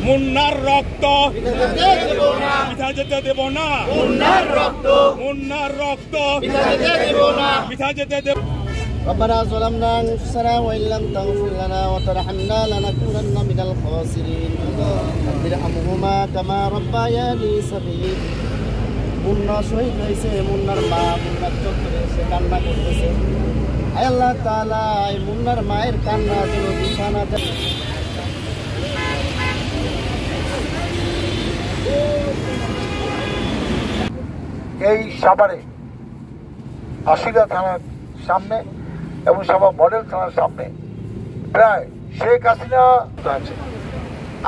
মুন্নার রক্ত পিতা যেতে দেব না, মুন্নার রক্ত পিতা যেতে দেব। ربنا ظلمنا أنفسنا وإن لم تغفر لنا وترحمنا لنكونن من الخاسرين رب ارحمهما كما ربياني صغيرا। মুন্না শহীদ হয়েছে, মুন্নার মা মুন্নার চোখে সে কান্না করতেছে। আয় আল্লাহ তাআলা এই মুন্নার মায়ের কান্না যেন বিছানা এই সাভারে আশিরা থানার সামনে এবং সাভার মডেল থানার সামনে প্রায় শেখ হাসিনা আছে।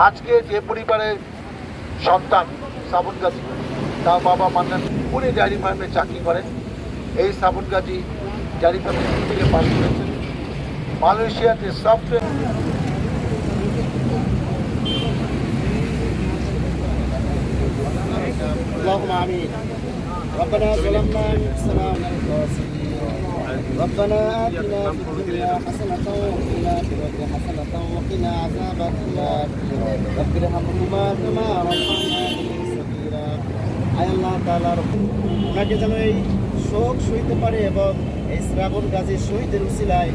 আজকে যে পরিবারের সন্তান শ্রাবণ গাজী, তার বাবা মান্নান, উনি ডায়েরি ফার্মে চাকরি করেন। এই শ্রাবণ গাজী ডায়েরি ফার্মে থেকে পাস করেছেন মালয়েশিয়াতে সফটওয়্যার। اللهم آمين. ربنا ظلمنا أنفسنا ربنا آتنا في الدنيا حسنة وفي الآخرة حسنة وقنا عذاب النار رب ارحمهما كما ربياني صغيرا। আয় আল্লাহ তাআলা ওনাকে যেন এই শোক সইতে পারে এবং এই শ্রাবণ গাজী শহীদের উসিলায়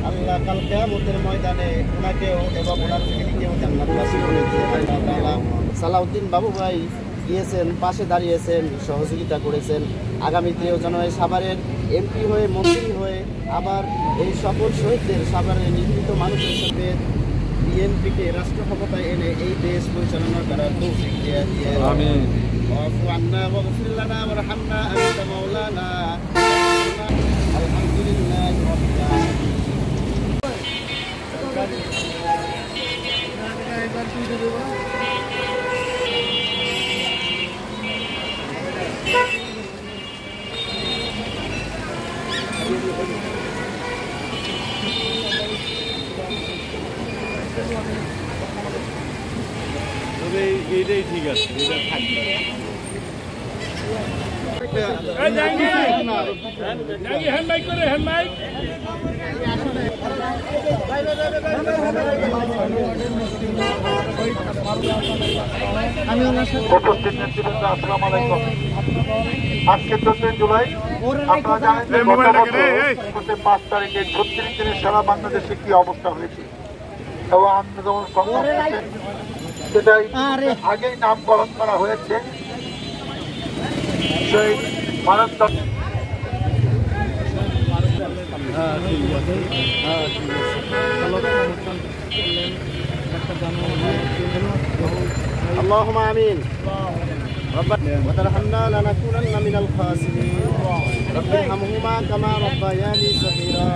আল্লাহ কাল কিয়ামতের ময়দানে ওনাকেও এবং ওনার ফ্যামিলিকেও জান্নাতবাসী করে দিতে আল্লাহ তাআলা। সালাউদ্দিন বাবু ভাই দিয়েছেন, পাশে দাঁড়িয়েছেন, সহযোগিতা করেছেন। আগামীতেও যেন এই সাভারের এমপি হয়ে, মন্ত্রী হয়ে আবার এই সকল শহীদদের, সাভারের নিগৃহীত মানুষের সাথে বিএনপিকে রাষ্ট্র ক্ষমতায় এনে এই দেশ পরিচালনা করার তৌফিক দিয়ে দিয়ে আমিন। ওয়াফু আন্না ওয়াগফির লানা ওয়ারহামনা আনতা মাওলানা আলহামদুলিল্লাহি রাব্বিল আলামিন। তবে এটাই ঠিক আছে, এটা থাকবে। উপস্থিত নেতৃবৃন্দ, আসসালামু আলাইকুম। আজকে 14 জুলাই আপনারা জানেন যে গত বছর 5 তারিখে 36 দিনের সারা বাংলাদেশে কি অবস্থা হয়েছে এবং আন্দোলন সংগ্রাম, সেটাই আগেই নামকরণ করা হয়েছে সেই মানবতা। اللهم آمين. ربنا وترحمنا لنكونن من الخاسرين رب ارحمهما كما ربياني صغيرا।